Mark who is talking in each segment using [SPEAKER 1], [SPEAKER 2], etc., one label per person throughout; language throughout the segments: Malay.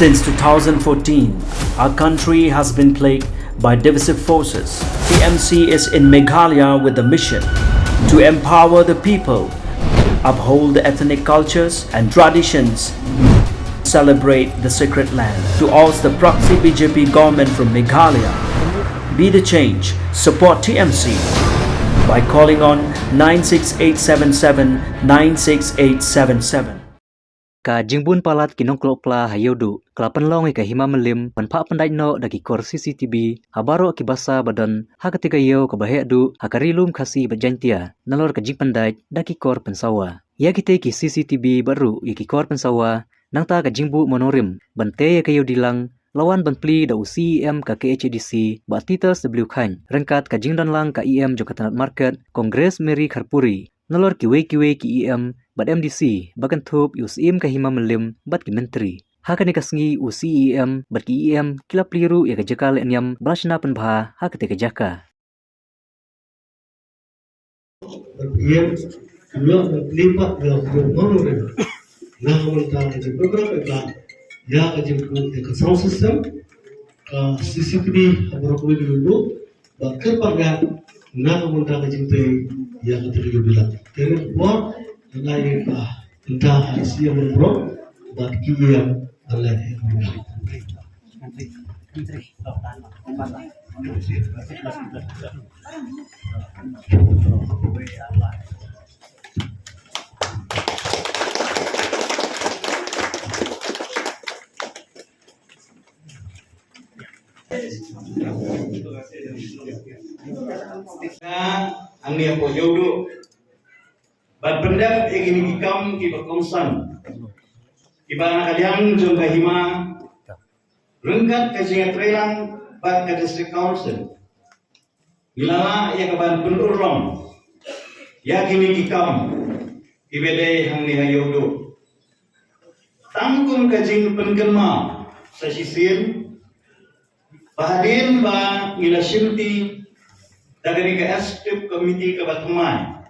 [SPEAKER 1] Since 2014, our country has been plagued by divisive forces. TMC is in Meghalaya with the mission to empower the people, uphold the ethnic cultures and traditions, celebrate the sacred land. To oust the proxy BJP government from Meghalaya, be the change, support TMC by calling on 96877 96877.
[SPEAKER 2] Ka jingbun palat kinong klopla hayodu kelapan long ka hima melim panpa pandai no daki kor CCTV habaro akibasa badan ha ketiga yo ka bahedu hakarilum khasi bajantia nalor ka jing pandai daki kor pensawa ya kite ki CCTV baru ki kor pensawa nangta ka jingbu monorim bante ya kayo dilang lawan banpli da UCEM ka KHDC ba Titus W Khan rengkat ka jingdan lang ka EM Jokatanat Market Kongres Meri Kharpuri nalor kiwe ki EM bat MDC bagan thup UCEM ka hima melim bat ki menteri hakani kasngi UCEM bat ki EM kila pliru ya ka jakal enyam brashna penbha hakate ka jaka
[SPEAKER 3] EM kilo lipat ke monorim nah mental di beberapa ka ya ke ke sound system ka CCTV abro ko dulu ba kerpaga nah mental ke ya ke bilang kene buat ngai ka entah sia membro ba kiyam Allah
[SPEAKER 4] ang niya po yodo bat pendap ingin ikam ki bakongsan iba nakaliang jong kahima rengkat ke singa trelang bat ke district council ilala ya kaban pendurong ya kini ikam ibede hang ni yodo tangkum kajing pengelma sa sisin bahadin ba ilasimti dagani ka executive committee ka batumay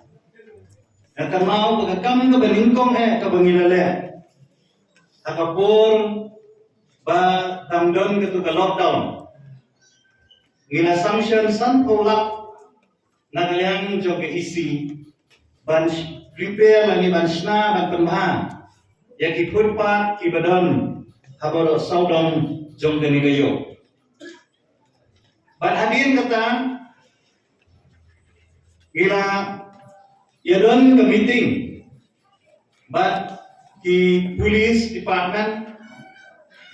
[SPEAKER 4] nakamao pagkakam ka balingkong kabangilale akapur ba tamdon ka ka lockdown ngila sanction san polak nagalyang jog isi ban prepare lani bansna ban pemha yaki purpa kibadon habaro saudon jong dani gayo ban hadin kata gila yadon ke meeting but ki police department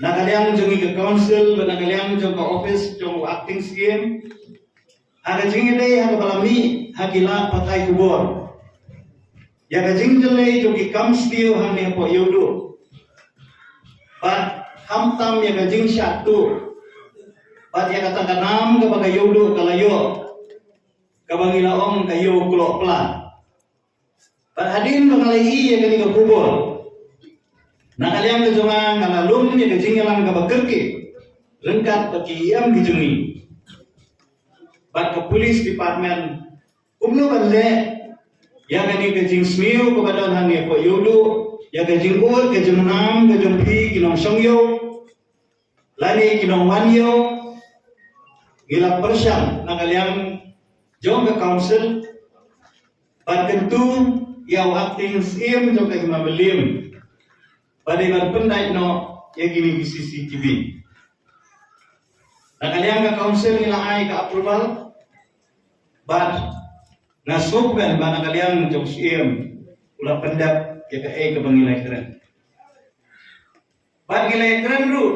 [SPEAKER 4] nagalyang jongi ke council nagalyang jong ke office jong acting scheme ada jingile ha balami hakila patai kubor ya ga jingjele jong ki kamstiu han ne po yodo but hamtam ya ga jing syatu but ya kata kanam ke bagai yodo kalayo kabangila om kayo kulo pla hadin mengalai yang kini kubur nakaliang kejongan ngalalum yang kejingalang kabakerki rengkat pakiyam kijungi bat ke police department umno balle yang kini kejing smiu kepada hanya ko yudu yang kejing ur kejing nam kejing pi kinong songyo lani kinong wanyo gila persyam nakaliang jong ke council ban tentu yang acting sim jong ke mabelim pada ban pendai no yang gini di CCTV nakaliang ke council nila ay ke approval but nasukben ban nakaliang jong sim ulah pendap ya ke bangilai keren ban gilai keren ru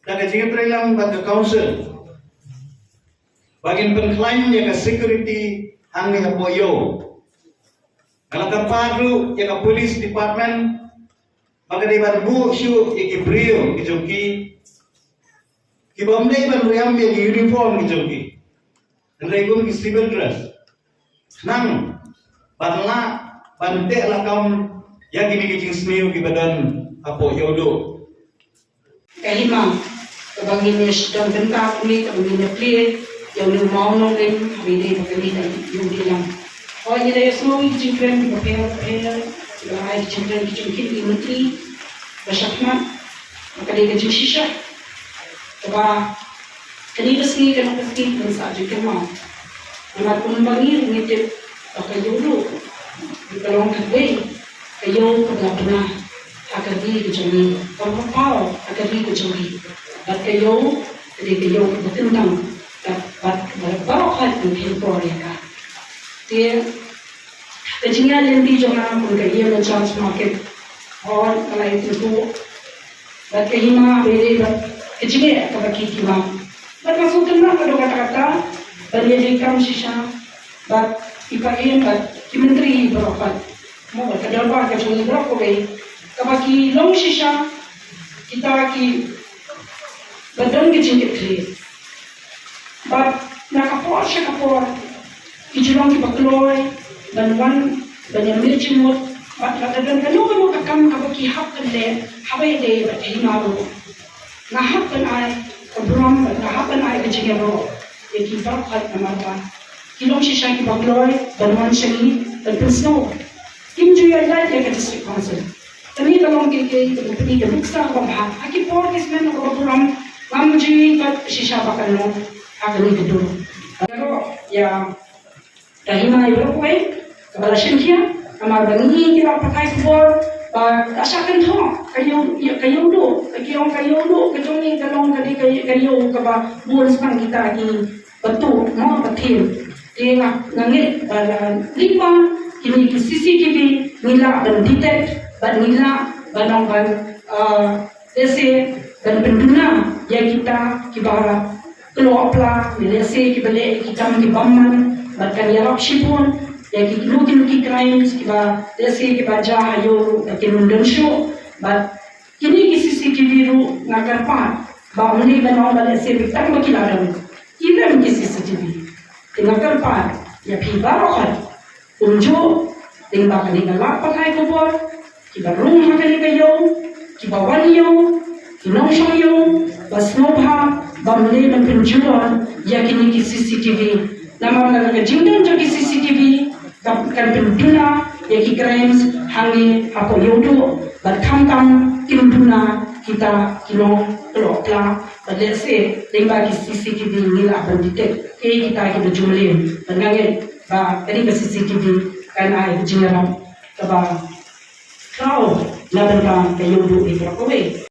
[SPEAKER 4] daga jingat relang ban ke council bagin pengklaim ya ke security hangi hapoyo kalau ke paru ya ke police department bagay ban bu syu ya ke brio ki joki ki bomdai ban riam ya ke uniform ki joki regum ki civil dress nang banla bante la kaum ya gini ki jing smiu ki badan hapoyo do
[SPEAKER 5] kelima kabangin sedang tentang ini kabangin clear yang ni mau nongin bini bini yung bilang oh jadi semua jingkren prepare prepare lai jingkren jingkren menteri bersama makali ka shisha. Kaba kanina sini ka nakaskin ng sa adik ka mo. Namat kumbangir ngitip kayo di kalong kagway kayo pagkapana akadi ko jami pagpapaw akadi ko jami at kayo batintang bat barakat ng Victoria ka. Tiya kajinga lendi jona kung kayo na chance market or kalay tuto bat kahima bere bat kajinga kabakikiwa bat masukan na kado kata-kata Banyakkan sisa, bat ipain bat kimenteri berapat, mau kadang apa kacung berapa kali, kabaki long sisa kita ki badan kecil kecil, bat nakapor, kijulong kibakloi, banwan banyak mercimut, bat kadang kamu kakam kabaki hapkan le, habai le bat himaru, ngahapkan ay kabram, ngahapkan ay kecil ro. Yaki berakat nama kilong sisa ki bagloi banwan syangi dan pensno kim juya lai ya ke district council kami tolong ke company ke buksa ko ba aki por kes men ko program ngam ji kat sisa bakal no agani kedur pero ya tahima ibro ko kabala syankia amar bangi kita pakai for asakan tho kayo do katong ni talong kayo kaba buwan sang kita ki batu mo patil dia ngangit lima kini CCTV nila ban detect ban nila banang ban ese ban penduna ya kita kibara keluar pla ese kibale kita mengibamman bahkan yarap shipun ya ki crimes kiba ese kiba jahayo kinundon show but kini CCTV ru nakarpa ba muli banang ban ese bitak makilaran Ila mungkin CCTV. Tengah kerpa, ya piba rohan. Unjuk, tengah kali ngalap pakai kubur. Kiba rumah kali kayo, kiba waliyo, kinong syayo, basmobha, bamle dan penjualan, ya kini ki CCTV. Nama mereka jingdan jadi CCTV, kan penduna, ya ki crimes, hangi, apa yodo, berkam-kam, penduna, kita kinong kelopla. Let's say, tengah CCTV nila banditek, kita berjumlah, penganggit, tadi CCTV kan ay jengaran, kaba kau laban kayo do ibrako